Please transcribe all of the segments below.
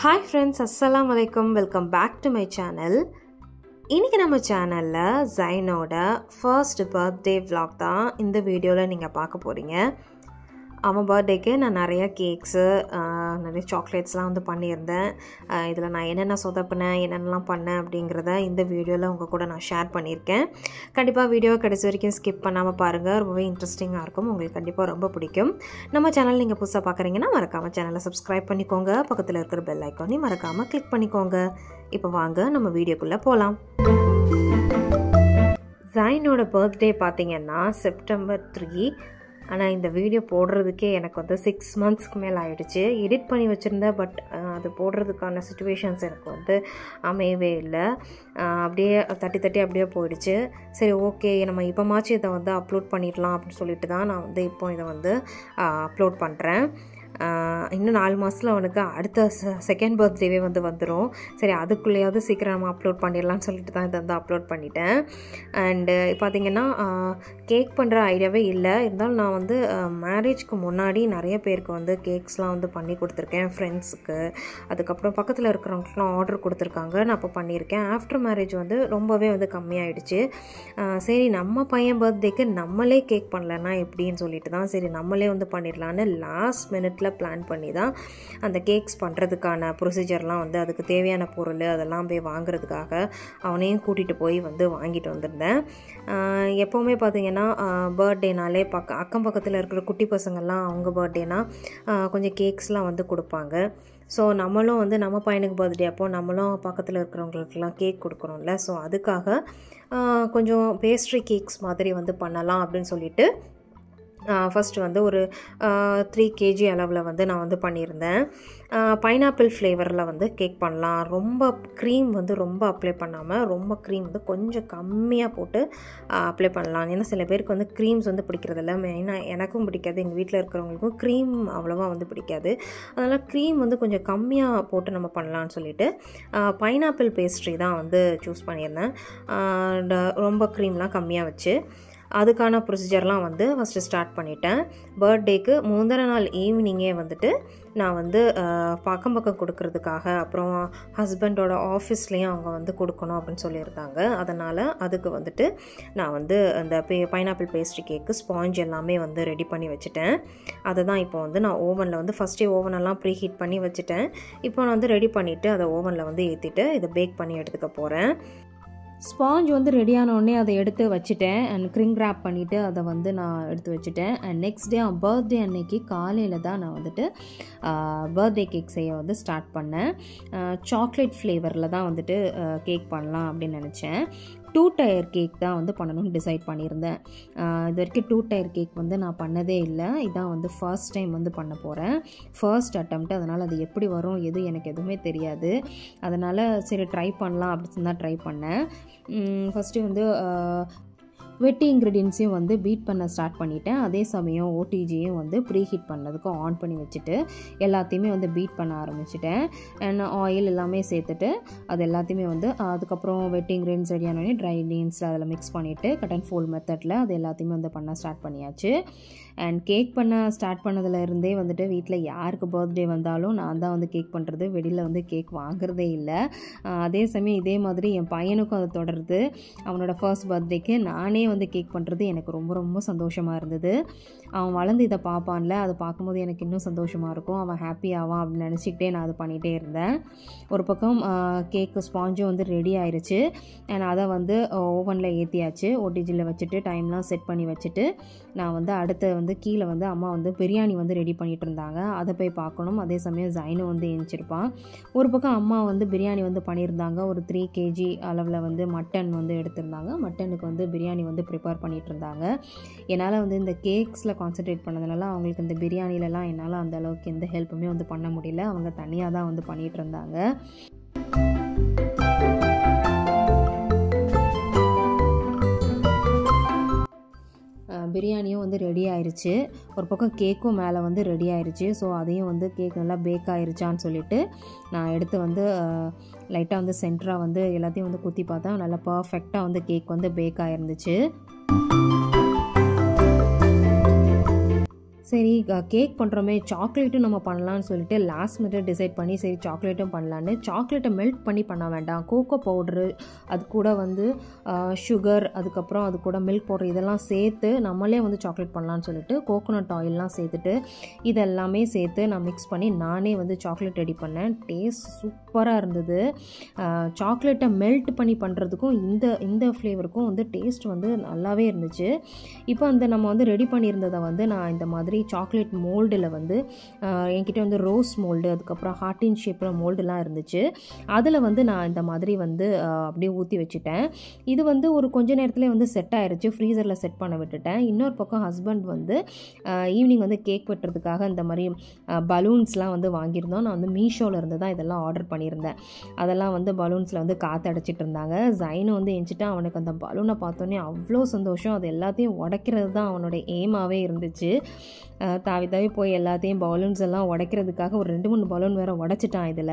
Hi friends, assalamu alaikum. Welcome back to my channel. இன்னைக்கு நம்ம சேனலில் ஜைனோட ஃபர்ஸ்ட் பர்த்டே vlog தான் இந்த வீடியோவில் நீங்கள் பார்க்க போகிறீங்க. அவன் பர்த்டேக்கு நான் நிறைய கேக்ஸு நிறைய சாக்லேட்ஸ்லாம் வந்து பண்ணியிருந்தேன். இதில் நான் என்னென்ன சொதப்பினேன் என்னென்னலாம் பண்ணேன் அப்படிங்கிறத இந்த வீடியோவில் உங்கள் கூட நான் ஷேர் பண்ணியிருக்கேன். கண்டிப்பாக வீடியோவை கடைசி வரைக்கும் ஸ்கிப் பண்ணாமல் பாருங்கள், ரொம்பவே இன்ட்ரெஸ்டிங்காக இருக்கும், உங்களுக்கு கண்டிப்பாக ரொம்ப பிடிக்கும். நம்ம சேனல் நீங்கள் புதுசாக பார்க்குறீங்கன்னா மறக்காமல் சேனலை சப்ஸ்கிரைப் பண்ணிக்கோங்க, பக்கத்தில் இருக்கிற பெல் ஐக்கானையும் மறக்காமல் கிளிக் பண்ணிக்கோங்க. இப்போ வாங்க நம்ம வீடியோக்குள்ளே போகலாம். ஜைனோட பர்த்டே பார்த்திங்கன்னா September 3. ஆனால் இந்த வீடியோ போடுறதுக்கே எனக்கு வந்து 6 monthsக்கு மேலே ஆகிடுச்சு. எடிட் பண்ணி வச்சுருந்தேன், பட் அது போடுறதுக்கான சிச்சுவேஷன்ஸ் எனக்கு வந்து அமையவே இல்லை. அப்படியே தட்டி அப்படியே போயிடுச்சு. சரி, ஓகே, நம்ம இப்போமாச்சும் இதை வந்து அப்லோட் பண்ணிடலாம் அப்படின்னு சொல்லிட்டு தான் நான் வந்து இப்போ இதை வந்து அப்லோட் பண்ணுறேன். இன்னும் 4 மாதத்தில் அவனுக்கு அடுத்த செகண்ட் பர்த்டேவே வந்து வந்துடும். சரி, அதுக்குள்ளேயாவது சீக்கிரம் நம்ம அப்லோட் பண்ணிடலான்னு சொல்லிட்டு தான் இதை வந்து அப்லோட் பண்ணிட்டேன். அண்டு பார்த்திங்கன்னா கேக் பண்ணுற ஐடியாவே இல்லை. இருந்தாலும் நான் வந்து மேரேஜ்க்கு முன்னாடி நிறைய பேருக்கு வந்து கேக்ஸ்லாம் வந்து பண்ணி கொடுத்துருக்கேன், ஃப்ரெண்ட்ஸுக்கு. அதுக்கப்புறம் பக்கத்தில் இருக்கிறவங்களுக்குலாம் ஆர்டர் கொடுத்துருக்காங்க, நான் அப்போ பண்ணியிருக்கேன். ஆஃப்டர் மேரேஜ் வந்து ரொம்பவே வந்து கம்மியாயிடுச்சு. சரி, நம்ம பையன் பர்த்டேக்கு நம்மளே கேக் பண்ணலன்னா எப்படின்னு சொல்லிட்டு தான் சரி நம்மளே வந்து பண்ணிடலான்னு லாஸ்ட் மினிட்ல பிளான் பண்ணி தான் அந்த கேக்ஸ் பண்ணுறதுக்கான ப்ரொசீஜர்லாம் வந்து அதுக்கு தேவையான பொருள் அதெல்லாம் போய் வாங்குறதுக்காக அவனையும் கூட்டிகிட்டு போய் வந்து வாங்கிட்டு வந்திருந்தேன். எப்போவுமே பார்த்திங்கன்னா பர்த்டேனாலே அக்கம் பக்கத்தில் இருக்கிற குட்டி பசங்கள்லாம் அவங்க பர்த்டேனா கொஞ்சம் கேக்ஸ்லாம் வந்து கொடுப்பாங்க. ஸோ நம்மளும் வந்து நம்ம பையனுக்கு பர்த்டே அப்போது நம்மளும் பக்கத்தில் இருக்கிறவங்களுக்கெல்லாம் கேக் கொடுக்குறோம்ல. ஸோ அதுக்காக கொஞ்சம் பேஸ்ட்ரி கேக்ஸ் மாதிரி வந்து பண்ணலாம் அப்படின்னு சொல்லிட்டு ஃபஸ்ட்டு வந்து ஒரு 3 kg அளவில் வந்து நான் வந்து பண்ணியிருந்தேன். பைனாப்பிள் ஃப்ளேவரில் வந்து கேக் பண்ணலாம். ரொம்ப க்ரீம் வந்து ரொம்ப அப்ளை பண்ணாமல் ரொம்ப க்ரீம் வந்து கொஞ்சம் கம்மியாக போட்டு அப்ளை பண்ணலாம். ஏன்னா சில பேருக்கு வந்து க்ரீம்ஸ் வந்து பிடிக்கிறதில்ல. மெயினாக எனக்கும் பிடிக்காது, எங்கள் வீட்டில் இருக்கிறவங்களுக்கும் க்ரீம் அவ்வளோவா வந்து பிடிக்காது. அதனால் க்ரீம் வந்து கொஞ்சம் கம்மியாக போட்டு நம்ம பண்ணலான்னு சொல்லிட்டு பைனாப்பிள் பேஸ்ட்ரி தான் வந்து சூஸ் பண்ணியிருந்தேன். ரொம்ப க்ரீம்லாம் கம்மியாக வச்சு அதுக்கான ப்ரொசீஜர்லாம் வந்து ஃபஸ்ட்டு ஸ்டார்ட் பண்ணிட்டேன். பர்த்டேக்கு முந்தின நாள் ஈவினிங்கே வந்துட்டு நான் வந்து பக்கம் கொடுக்கறதுக்காக, அப்புறம் ஹஸ்பண்டோட ஆஃபீஸ்லேயும் அவங்க வந்து கொடுக்கணும் அப்படின்னு சொல்லியிருந்தாங்க. அதனால் அதுக்கு வந்துட்டு நான் வந்து அந்த பைனாப்பிள் பேஸ்ட்ரி கேக்கு ஸ்பாஞ்ச் எல்லாமே வந்து ரெடி பண்ணி வச்சுட்டேன். அதை தான் இப்போ வந்து நான் ஓவனில் வந்து ஃபஸ்ட்டே ஓவனெல்லாம் ப்ரீ ஹீட் பண்ணி வச்சுட்டேன். இப்போ நான் வந்து ரெடி பண்ணிவிட்டு அதை ஓவனில் வந்து ஏற்றிட்டு இதை பேக் பண்ணி எடுத்துக்க போகிறேன். ஸ்பாஞ்ச் வந்து ரெடியானோடனே அதை எடுத்து வச்சுட்டேன். அண்ட் க்ரிங் ரேப் பண்ணிவிட்டு அதை வந்து நான் எடுத்து வச்சுட்டேன். அண்ட் நெக்ஸ்ட் டே பர்த்டே அன்னைக்கு காலையில் தான் நான் வந்துட்டு பர்த்டே கேக் செய்ய வந்து ஸ்டார்ட் பண்ணேன். சாக்லேட் ஃப்ளேவரில் தான் வந்துட்டு கேக் பண்ணலாம் அப்படின்னு நினச்சேன். 2 tier கேக் தான் வந்து பண்ணணும்னு டிசைட் பண்ணியிருந்தேன். இது வரைக்கும் 2 tier கேக் வந்து நான் பண்ணதே இல்லை. இதான் வந்து ஃபர்ஸ்ட் டைம் வந்து பண்ண போகிறேன், ஃபர்ஸ்ட் அட்டெம்ப்ட். அதனால் அது எப்படி வரும் எனக்கு எதுவுமே தெரியாது. அதனால் சரி ட்ரை பண்ணலாம் அப்படின்னு தான் ட்ரை பண்ணேன். ஃபஸ்ட்டு வந்து வெட்டி இன்க்ரீடியன்ஸையும் வந்து பீட் பண்ண ஸ்டார்ட் பண்ணிட்டேன். அதே சமயம் ஓடிஜியும் வந்து ப்ரீ ஹீட் பண்ணதுக்கு ஆன் பண்ணி வச்சுட்டு எல்லாத்தையுமே வந்து பீட் பண்ண ஆரம்பிச்சிட்டேன். அண்ட் ஆயில் எல்லாமே சேர்த்துட்டு அது எல்லாத்தையுமே வந்து அதுக்கப்புறம் வெட்டி இன்க்ரீடியன்ஸ் ரெடியானோடனே ட்ரை இன்க்ரீடியன்ஸ் அதில் மிக்ஸ் பண்ணிவிட்டு கட் அண்ட் ஃபோல்ட் மெத்தடில் அது எல்லாத்தையுமே வந்து பண்ண ஸ்டார்ட் பண்ணியாச்சு. அண்ட் கேக் பண்ண ஸ்டார்ட் பண்ணதுலேருந்தே வந்துட்டு வீட்டில் யாருக்கு பர்த்டே வந்தாலும் நான் தான் வந்து கேக் பண்ணுறது, வெளியில் வந்து கேக் வாங்குறதே இல்லை. அதே சமயம் இதே மாதிரி என் பையனுக்கும் அது தொடருது. அவனோட ஃபர்ஸ்ட் பர்த்டேக்கு நானே வந்து கேக் பண்ணுறது எனக்கு ரொம்ப ரொம்ப சந்தோஷமாக இருந்தது. அவன் வளர்ந்து இதை பார்ப்பான்ல, அதை பார்க்கும்போது எனக்கு இன்னும் சந்தோஷமாக இருக்கும். அவன் ஹாப்பி ஆவான் அப்படின்னு நினச்சிக்கிட்டே நான் அது பண்ணிகிட்டே இருந்தேன். ஒரு பக்கம் கேக்கு ஸ்பாஞ்சும் வந்து ரெடி ஆயிடுச்சு. அண்ட் அதை வந்து ஓவனில் ஏற்றியாச்சு. ஓடிஜியில் வச்சுட்டு டைம்லாம் செட் பண்ணி வச்சுட்டு நான் வந்து அடுத்து வந்து கீழே வந்து அம்மா வந்து பிரியாணி வந்து ரெடி பண்ணிகிட்டு இருந்தாங்க, அதை போய் பார்க்கணும். அதே சமயம் ஜைனும் வந்து எழுந்திருப்பான். ஒரு பக்கம் அம்மா வந்து பிரியாணி வந்து பண்ணியிருந்தாங்க. ஒரு 3 kg அளவில் வந்து மட்டன் வந்து எடுத்திருந்தாங்க. மட்டனுக்கு வந்து பிரியாணி வந்து ப்ரிப்பேர் பண்ணிகிட்டு இருந்தாங்க. என்னால் வந்து இந்த கேக்ஸில் கான்சன்ட்ரேட் பண்ணதுனால அவங்களுக்கு இந்த பிரியாணிலலாம் என்னால் அந்த அளவுக்கு எந்த ஹெல்ப்புமே வந்து பண்ண முடியல. அவங்க தனியாக தான் வந்து பண்ணிகிட்டு இருந்தாங்க. பிரியாணியும் வந்து ரெடி ஆயிடுச்சு. ஒரு பக்கம் கேக்கும் மேலே வந்து ரெடி ஆயிடுச்சு. ஸோ அதையும் வந்து கேக் நல்லா பேக் ஆயிருச்சான்னு சொல்லிட்டு நான் எடுத்து வந்து லைட்டாக வந்து சென்டராக வந்து எல்லாத்தையும் வந்து குத்தி பார்த்தேன். நல்லா பர்ஃபெக்டாக வந்து கேக் வந்து பேக் ஆயிருந்துச்சு. சரி கேக் பண்ணுறோமே சாக்லேட்டும் நம்ம பண்ணலான்னு சொல்லிட்டு லாஸ்ட் மினிட் டிசைட் பண்ணி சரி சாக்லேட்டும் பண்ணலான்னு சாக்லேட்டை மெல்ட் பண்ணி பண்ண வேண்டாம், கோகோ பவுட்ரு அது கூட வந்து சுகர் அதுக்கப்புறம் அது கூட மில்க் பவுடர் இதெல்லாம் சேர்த்து நம்மளே வந்து சாக்லேட் பண்ணலான்னு சொல்லிட்டு கோகோனட் ஆயிலெலாம் சேர்த்துட்டு இதெல்லாமே சேர்த்து நான் மிக்ஸ் பண்ணி நானே வந்து சாக்லேட் ரெடி பண்ணேன். டேஸ்ட் சூப்பராக இருந்தது. சாக்லேட்டை மெல்ட் பண்ணி பண்ணுறதுக்கும் இந்த ஃப்ளேவருக்கும் வந்து டேஸ்ட் வந்து நல்லாவே இருந்துச்சு. இப்போ அந்த நம்ம வந்து ரெடி பண்ணியிருந்ததை வந்து நான் இந்த மாதிரி சாக்லேட் மோல்டில் வந்து என்கிட்ட வந்து ரோஸ் மோல்டு அதுக்கப்புறம் ஹார்டின் ஷேப்பில் மோல்டுலாம் இருந்துச்சு. அதில் வந்து நான் இந்த மாதிரி வந்து அப்படியே ஊற்றி வச்சுட்டேன். இது வந்து ஒரு கொஞ்ச நேரத்துலேயே வந்து செட் ஆயிடுச்சு. ஃப்ரீசரில் செட் பண்ண விட்டுட்டேன். இன்னொரு பக்கம் ஹஸ்பண்ட் வந்து ஈவினிங் வந்து கேக் வெட்டுறதுக்காக இந்த மாதிரி பலூன்ஸ்லாம் வந்து வாங்கியிருந்தோம். நான் வந்து மீஷோவில் இருந்து தான் இதெல்லாம் ஆர்டர் பண்ணியிருந்தேன். அதெல்லாம் வந்து பலூன்ஸில் வந்து காற்று அடைச்சிட்டு இருந்தாங்க. ஜைனும் வந்து எஞ்சிட்டு அவனுக்கு அந்த பலூனை பார்த்தோன்னே அவ்வளோ சந்தோஷம். அது எல்லாத்தையும் உடைக்கிறது தான் அவனோட எய்மாகவே இருந்துச்சு. தாவி தாவி போய் எல்லாத்தையும் பலூன்ஸ் எல்லாம் உடைக்கிறதுக்காக ஒரு 2-3 பலூன் வேறு உடைச்சிட்டான். இதில்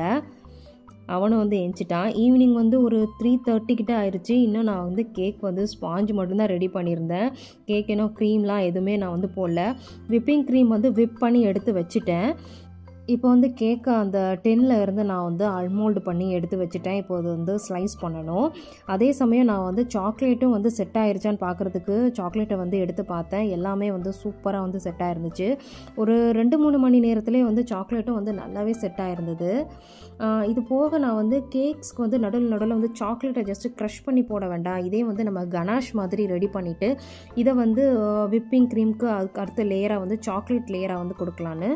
அவனும் வந்து எஞ்சிட்டான். ஈவினிங் வந்து ஒரு 3:30 கிட்ட ஆயிடுச்சு. இன்னும் நான் வந்து கேக் வந்து ஸ்பாஞ்சு மட்டும்தான் ரெடி பண்ணியிருந்தேன். கேக் இன்னும் க்ரீம்லாம் எதுவுமே நான் வந்து போடல. விப்பிங் க்ரீம் வந்து விப் பண்ணி எடுத்து வச்சுட்டேன். இப்போ வந்து கேக்கை அந்த டென்னில் இருந்து நான் வந்து அல்மோல்டு பண்ணி எடுத்து வச்சுட்டேன். இப்போ அது வந்து ஸ்லைஸ் பண்ணணும். அதே சமயம் நான் வந்து சாக்லேட்டும் வந்து செட் ஆயிருச்சான்னு பார்க்குறதுக்கு சாக்லேட்டை வந்து எடுத்து பார்த்தேன். எல்லாமே வந்து சூப்பராக வந்து செட் ஆயிருந்துச்சு. ஒரு 2-3 மணி நேரத்துலேயே வந்து சாக்லேட்டும் வந்து நல்லாவே செட் ஆயிருந்தது. இது போக நான் வந்து கேக்ஸ்க்கு வந்து நடுவில் வந்து சாக்லேட்டை ஜஸ்ட்டு க்ரஷ் பண்ணி போட வேண்டாம், இதே வந்து நம்ம கனாஷ் மாதிரி ரெடி பண்ணிவிட்டு இதை வந்து விப்பிங் க்ரீமுக்கு அடுத்த லேயராக வந்து சாக்லேட் லேயராக வந்து கொடுக்கலான்னு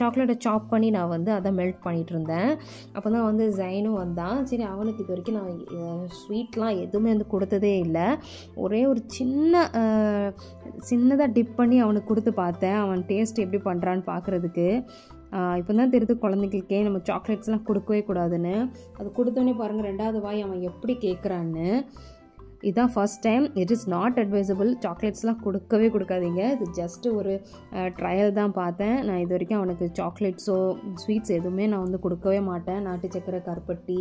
சாக்லேட்டை சாப் பண்ணி நான் வந்து அதை மெல்ட் பண்ணிகிட்டு இருந்தேன். அப்போ தான் வந்து ஜைனும் வந்தான். சரி அவனுக்கு இது வரைக்கும் நான் ஸ்வீட்லாம் எதுவுமே வந்து கொடுத்ததே இல்லை. ஒரே ஒரு சின்னதாக டிப் பண்ணி அவனுக்கு கொடுத்து பார்த்தேன். அவன் டேஸ்ட் எப்படி பண்ணுறான்னு பார்க்குறதுக்கு. இப்போ தான் தெரியுது குழந்தைங்களுக்கே நம்ம சாக்லேட்ஸ்லாம் கொடுக்கவே கூடாதுன்னு. அது கொடுத்தோன்னே பாருங்கள் 2வது வாய் அவன் எப்படி கேட்குறான்னு. இதுதான் first time. It is not advisable. சாக்லேட்ஸ்லாம் கொடுக்காதீங்க. இது ஜஸ்ட்டு ஒரு ட்ரையல் தான் பார்த்தேன். நான் இது வரைக்கும் அவனுக்கு சாக்லேட்ஸோ ஸ்வீட்ஸ் எதுவுமே நான் வந்து கொடுக்கவே மாட்டேன். நாட்டு சக்கரை, கருப்பட்டி,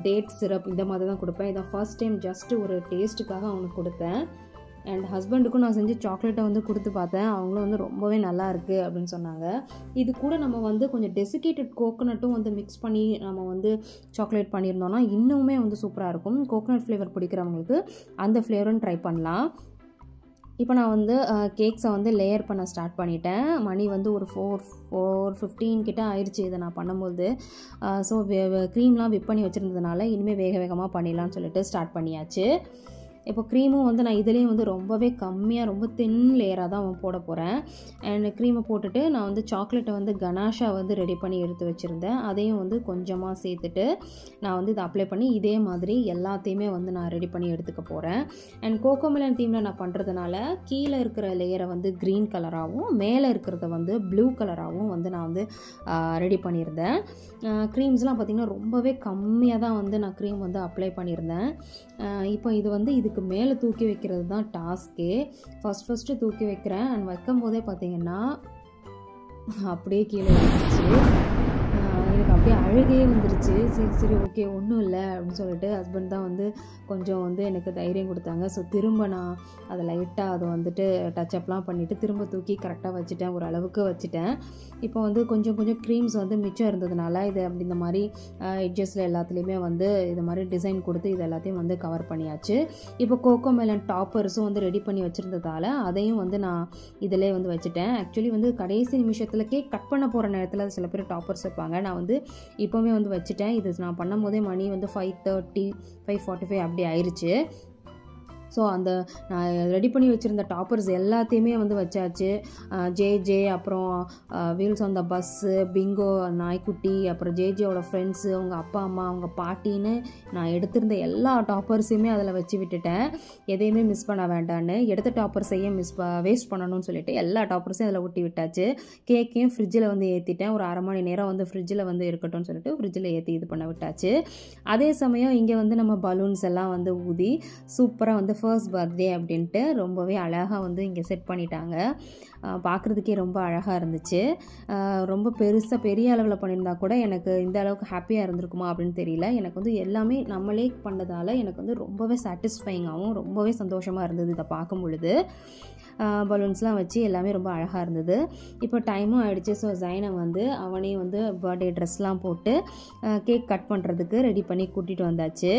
டேட் சிரப் இந்த மாதிரி தான் கொடுப்பேன். இதான் ஃபர்ஸ்ட் டைம் ஜஸ்ட்டு ஒரு டேஸ்ட்டுக்காக அவனுக்கு கொடுத்தேன். அண்ட் ஹஸ்பண்டுக்கும் நான் செஞ்சு சாக்லேட்டை வந்து கொடுத்து பார்த்தேன். அவங்களும் வந்து ரொம்பவே நல்லா இருக்குது அப்படின்னு சொன்னாங்க. இது கூட நம்ம வந்து கொஞ்சம் டெசிகேட்டட் கோகோனட்டும் வந்து மிக்ஸ் பண்ணி நம்ம வந்து சாக்லேட் பண்ணியிருந்தோம்னா இன்னுமே வந்து சூப்பராக இருக்கும். கோகோனட் ஃப்ளேவர் பிடிக்கிறவங்களுக்கு அந்த ஃப்ளேவரும் ட்ரை பண்ணலாம். இப்போ நான் வந்து கேக்ஸை வந்து லேயர் பண்ண ஸ்டார்ட் பண்ணிட்டேன். மணி வந்து ஒரு 4:15 கிட்ட ஆயிடுச்சு இதை நான் பண்ணும்போது. ஸோ க்ரீம்லாம் விப் பண்ணி வச்சுருந்ததுனால இனிமேல் வேகமாக பண்ணிடலான்னு சொல்லிட்டு ஸ்டார்ட் பண்ணியாச்சு. இப்போ க்ரீமும் வந்து நான் இதுலேயும் வந்து ரொம்பவே கம்மியாக ரொம்ப தின் லேயராக தான் போட போகிறேன். அண்ட் க்ரீமை போட்டுட்டு நான் வந்து சாக்லேட்டை வந்து கனாஷா வந்து ரெடி பண்ணி எடுத்து வச்சுருந்தேன். அதையும் வந்து கொஞ்சமாக சேர்த்துட்டு நான் வந்து இதை அப்ளை பண்ணி இதே மாதிரி எல்லாத்தையுமே வந்து நான் ரெடி பண்ணி எடுத்துக்க போகிறேன். அண்ட் கோகோமெலன் தீமில் நான் பண்ணுறதுனால கீழே இருக்கிற லேயரை வந்து க்ரீன் கலராகவும் மேலே இருக்கிறத வந்து ப்ளூ கலராகவும் வந்து நான் வந்து ரெடி பண்ணியிருந்தேன். க்ரீம்ஸ்லாம் பார்த்திங்கன்னா ரொம்பவே கம்மியாக தான் வந்து நான் க்ரீம் வந்து அப்ளை பண்ணியிருந்தேன். இப்போ இது வந்து இதுக்கு மேலே தூக்கி வைக்கிறது தான் டாஸ்க்கே. ஃபஸ்ட்டு தூக்கி வைக்கிறேன். அண்ட் வைக்கும் போதே பார்த்தீங்கன்னா அப்படியே கீழே வந்துருச்சு. எனக்கு அப்படியே அழுகையே வந்துருச்சு. சரி ஓகே ஒன்றும் இல்லை அப்படின்னு சொல்லிட்டு ஹஸ்பண்ட் தான் வந்து கொஞ்சம் வந்து எனக்கு தைரியம் கொடுத்தாங்க. ஸோ திரும்ப நான் அதை லைட்டாக அதை வந்துட்டு டச்சப்லாம் பண்ணிவிட்டு திரும்ப தூக்கி கரெக்டாக வச்சுட்டேன். ஒரு அளவுக்கு வச்சுட்டேன். இப்போ வந்து கொஞ்சம் க்ரீம்ஸ் வந்து மிச்சம் இருந்ததுனால இது அப்படி இந்த மாதிரி எட்ஜஸில் எல்லாத்துலேயுமே வந்து இது மாதிரி டிசைன் கொடுத்து இது எல்லாத்தையும் வந்து கவர் பண்ணியாச்சு. இப்போ கோகோமெலன் டாப்பர்ஸும் வந்து ரெடி பண்ணி வச்சுருந்ததால் அதையும் வந்து நான் இதிலே வந்து வச்சுட்டேன். ஆக்சுவலி வந்து கடைசி நிமிஷத்தில் கேக் கட் பண்ண போகிற நேரத்தில் சில பேர் டாப்பர்ஸ் வைப்பாங்க. நான் வந்து இப்போவே வந்து வச்சுட்டேன். இது நான் பண்ணும் போதே மணி வந்து 5:30 5:45 அப்படி ஆயிடுச்சு. ஸோ அந்த நான் ரெடி பண்ணி வச்சுருந்த டாப்பர்ஸ் எல்லாத்தையுமே வந்து வச்சாச்சு. ஜே அப்புறம் wheels on the bus, Bingo நாய்க்குட்டி, அப்புறம் ஜேஜேவோட ஃப்ரெண்ட்ஸு, அவங்க அப்பா அம்மா, அவங்க பாட்டின்னு நான் எடுத்திருந்த எல்லா டாப்பர்ஸையுமே அதில் வச்சு விட்டுட்டேன். எதையுமே மிஸ் பண்ண வேண்டான்னு. எடுத்த டாப்பர்ஸையும் வேஸ்ட் பண்ணணும்னு சொல்லிட்டு எல்லா டாப்பர்ஸையும் அதில் ஊட்டி விட்டாச்சு. கேக்கையும் ஃப்ரிட்ஜில் வந்து ஏற்றிட்டேன். ஒரு 1/2 மணி நேரம் வந்து ஃப்ரிட்ஜில் வந்து இருக்கட்டும்னு சொல்லிட்டு ஃப்ரிட்ஜில் ஏற்றி இது பண்ண விட்டாச்சு. அதே சமயம் இங்கே வந்து நம்ம பலூன்ஸ் எல்லாம் வந்து ஊதி சூப்பராக வந்து ஃபர்ஸ்ட் பர்த்டே அப்படின்ட்டு ரொம்பவே அழகாக வந்து இங்கே செட் பண்ணிட்டாங்க. பார்க்குறதுக்கே ரொம்ப அழகாக இருந்துச்சு. ரொம்ப பெரிய அளவில் பண்ணியிருந்தா கூட எனக்கு இந்த அளவுக்கு ஹாப்பியாக இருந்திருக்குமா அப்படின்னு தெரியல. எனக்கு வந்து எல்லாமே நம்மளே பண்ணதால் எனக்கு வந்து ரொம்பவே சாட்டிஸ்ஃபைங்காகவும் ரொம்பவே சந்தோஷமாக இருந்தது இதை பார்க்கும் பொழுது. பலூன்ஸ்லாம் வச்சு எல்லாமே ரொம்ப அழகாக இருந்தது. இப்போ டைமும் ஆகிடுச்சு. ஸோ ஜைனை வந்து அவனே வந்து பர்த்டே ட்ரெஸ்லாம் போட்டு கேக் கட் பண்ணுறதுக்கு ரெடி பண்ணி கூட்டிகிட்டு வந்தாச்சு.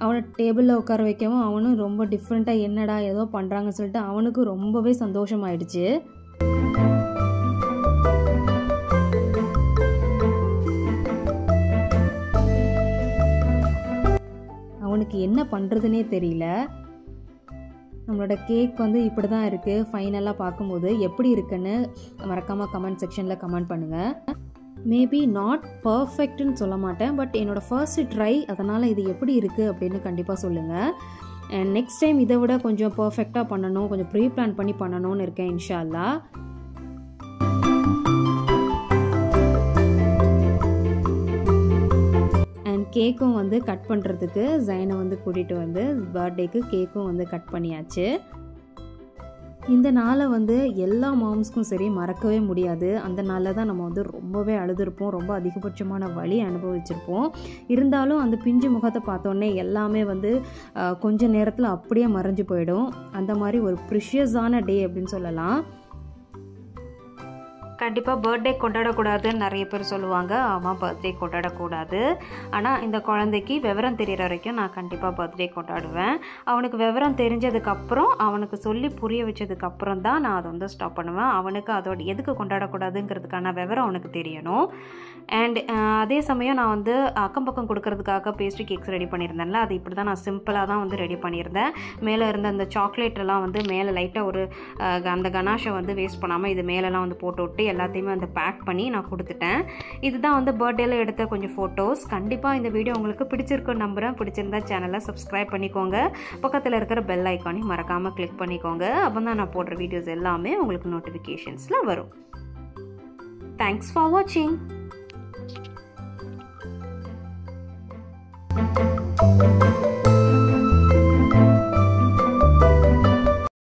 அவனை டேபிளில் உட்கார வைக்கவும் அவனும் ரொம்ப டிஃப்ரெண்ட்டாக என்னடா ஏதோ பண்ணுறாங்கன்னு சொல்லிட்டு அவனுக்கு ரொம்பவே சந்தோஷமாயிடுச்சு. அவனுக்கு என்ன பண்ணுறதுனே தெரியல. நம்மளோட கேக் வந்து இப்படி தான் இருக்குது. ஃபைனலாக பார்க்கும்போது எப்படி இருக்குன்னு மறக்காமல் கமெண்ட் செக்ஷனில் கமெண்ட் பண்ணுங்கள். மேபி நாட் பர்ஃபெக்ட்னு சொல்ல மாட்டேன், பட் என்னோடய ஃபர்ஸ்ட் ட்ரை, அதனால் இது எப்படி இருக்குது அப்படின்னு கண்டிப்பாக சொல்லுங்கள். அண்ட் நெக்ஸ்ட் டைம் இதை விட கொஞ்சம் பர்ஃபெக்டாக பண்ணணும், கொஞ்சம் ப்ரீ பிளான் பண்ணி பண்ணணும்னு இருக்கேன் இன்ஷா அல்லாஹ். அண்ட் கேக்கும் வந்து கட் பண்ணுறதுக்கு ஜைனை வந்து கூட்டிகிட்டு வந்து பர்த்டேக்கு கேக்கும் வந்து கட் பண்ணியாச்சு. இந்த நாளை வந்து எல்லா மாம்ஸ்க்கும் சரி மறக்கவே முடியாது. அந்த நாளில் தான் நம்ம வந்து ரொம்பவே அழுதுருப்போம், ரொம்ப அதிகபட்சமான வலி அனுபவிச்சிருப்போம். இருந்தாலும் அந்த பிஞ்சு முகத்தை பார்த்தோன்னே எல்லாமே வந்து கொஞ்சம் நேரத்தில் அப்படியே மறைஞ்சு போயிடும். அந்த மாதிரி ஒரு ப்ரிஷியஸான டே அப்படின்னு சொல்லலாம். கண்டிப்பாக பர்த்டே கொண்டாடக்கூடாதுன்னு நிறைய பேர் சொல்லுவாங்க. ஆமாம், பர்த்டே கொண்டாடக்கூடாது. ஆனால் இந்த குழந்தைக்கு விவரம் தெரிகிற வரைக்கும் நான் கண்டிப்பாக பர்த்டே கொண்டாடுவேன். அவனுக்கு விவரம் தெரிஞ்சதுக்கப்புறம், அவனுக்கு சொல்லி புரிய வச்சதுக்கப்புறம் தான் நான் அதை வந்து ஸ்டாப் பண்ணுவேன். அவனுக்கு அதோட எதுக்கு கொண்டாடக்கூடாதுங்கிறதுக்கான விவரம் அவனுக்கு தெரியணும். அண்ட் அதே சமயம் நான் வந்து அக்கம் பக்கம் கொடுக்கறதுக்காக பேஸ்ட்ரி கேக்ஸ் ரெடி பண்ணியிருந்தேன்ல, அது இப்படி தான் நான் சிம்பிளாக தான் வந்து ரெடி பண்ணியிருந்தேன். மேலே இருந்த அந்த சாக்லேட்டெல்லாம் வந்து மேலே லைட்டாக ஒரு அந்த கனாஷை வந்து வேஸ்ட் பண்ணாமல் இது மேலெலாம் வந்து போட்டு விட்டு எல்லாத்தையுமே வந்து பேக் பண்ணி நான் கொடுத்துட்டேன். இதுதான் வந்து பர்த்டேல எடுத்த கொஞ்சம் ஃபோட்டோஸ். கண்டிப்பாக இந்த வீடியோ உங்களுக்கு பிடிச்சிருக்குன்னு நம்புகிறேன். பிடிச்சிருந்தா சேனலை சப்ஸ்கிரைப் பண்ணிக்கோங்க. பக்கத்தில் இருக்கிற பெல் ஐக்கானையும் மறக்காமல் கிளிக் பண்ணிக்கோங்க. அப்போ தான் நான் போடுற வீடியோஸ் எல்லாமே உங்களுக்கு நோட்டிஃபிகேஷன்ஸில் வரும். தேங்க்ஸ் ஃபார் வாட்சிங்.